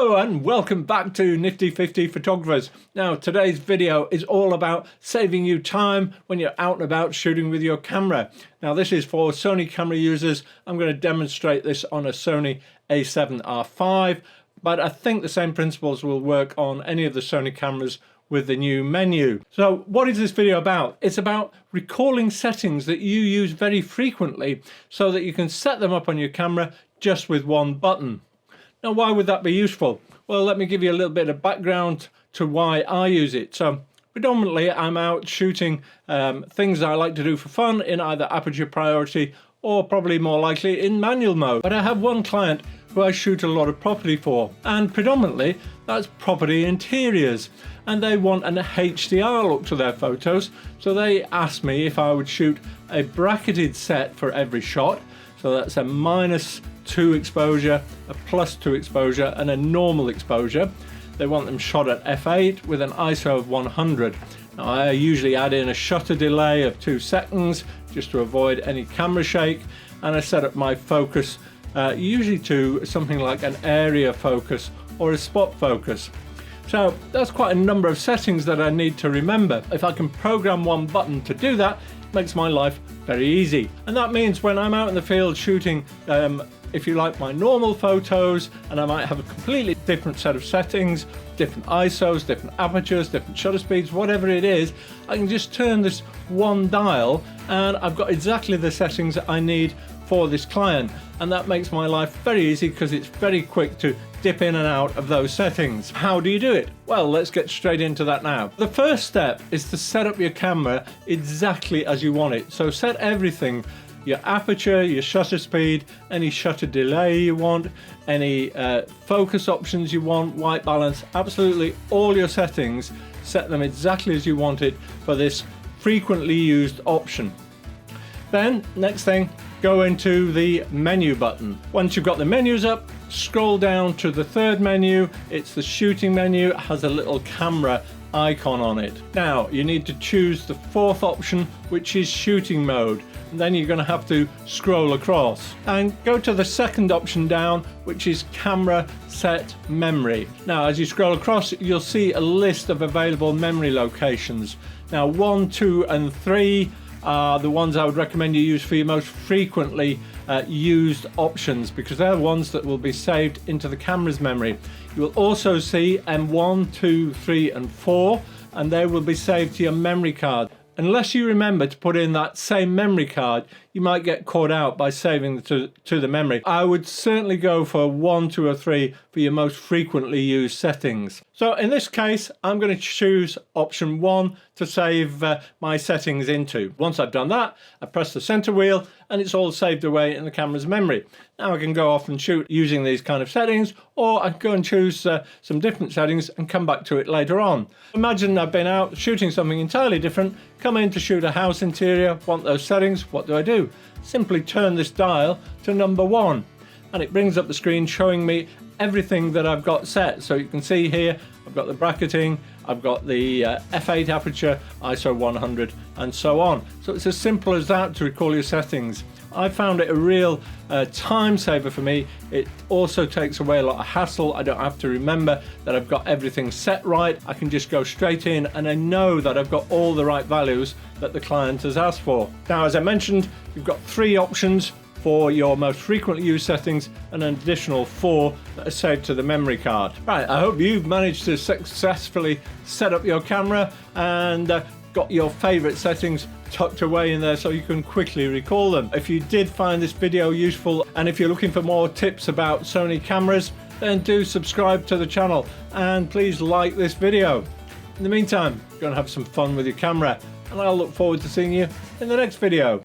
Hello and welcome back to Nifty 50 Photographers. Now today's video is all about saving you time when you're out and about shooting with your camera. Now this is for Sony camera users. I'm going to demonstrate this on a Sony A7RV, but I think the same principles will work on any of the Sony cameras with the new menu. So what is this video about? It's about recalling settings that you use very frequently so that you can set them up on your camera just with one button. Now, why would that be useful? Well, let me give you a little bit of background to why I use it. So predominantly I'm out shooting things I like to do for fun in either aperture priority or probably more likely in manual mode. But I have one client who I shoot a lot of property for, and predominantly that's property interiors, and they want an HDR look to their photos. So they asked me if I would shoot a bracketed set for every shot. So that's a -2 exposure, a +2 exposure, and a normal exposure. They want them shot at f8 with an ISO of 100. Now, I usually add in a shutter delay of 2 seconds just to avoid any camera shake, and I set up my focus usually to something like an area focus or a spot focus. So that's quite a number of settings that I need to remember. If I can program one button to do that, it makes my life very easy. And that means when I'm out in the field shooting if you like, my normal photos, and I might have a completely different set of settings, different ISOs, different apertures, different shutter speeds, whatever it is, I can just turn this one dial and I've got exactly the settings that I need for this client. And that makes my life very easy because it's very quick to dip in and out of those settings. How do you do it? Well, let's get straight into that now. The first step is to set up your camera exactly as you want it. So set everything, your aperture, your shutter speed, any shutter delay you want, any focus options you want, white balance, absolutely all your settings, set them exactly as you want it for this frequently used option. Then, next thing, go into the menu button. Once you've got the menus up, scroll down to the third menu. It's the shooting menu. It has a little camera icon on it. Now, you need to choose the fourth option, which is shooting mode. And then you're going to have to scroll across and go to the second option down, which is camera set memory. Now, as you scroll across, you'll see a list of available memory locations. Now, 1, 2, and 3 are the ones I would recommend you use for your most frequently used options, because they're the ones that will be saved into the camera's memory. You will also see M1, 2, 3, and 4, and they will be saved to your memory card. Unless you remember to put in that same memory card, you might get caught out by saving to the memory. I would certainly go for 1, 2, or 3 for your most frequently used settings. So in this case, I'm going to choose option 1 to save my settings into. Once I've done that, I press the center wheel and it's all saved away in the camera's memory. Now I can go off and shoot using these kind of settings, or I can go and choose some different settings and come back to it later on. Imagine I've been out shooting something entirely different, come in to shoot a house interior, want those settings, what do? Simply turn this dial to number 1 and it brings up the screen showing me everything that I've got set. So you can see here I've got the bracketing, I've got the f8 aperture, ISO 100, and so on. So it's as simple as that to recall your settings. I found it a real time saver for me. It also takes away a lot of hassle. I don't have to remember that I've got everything set right. I can just go straight in and I know that I've got all the right values that the client has asked for. Now, as I mentioned, you've got 3 options for your most frequently used settings and an additional 4 that are saved to the memory card. Right, I hope you've managed to successfully set up your camera and got your favorite settings tucked away in there so you can quickly recall them. If you did find this video useful, and if you're looking for more tips about Sony cameras, then do subscribe to the channel and please like this video. In the meantime, go and have some fun with your camera, and I'll look forward to seeing you in the next video.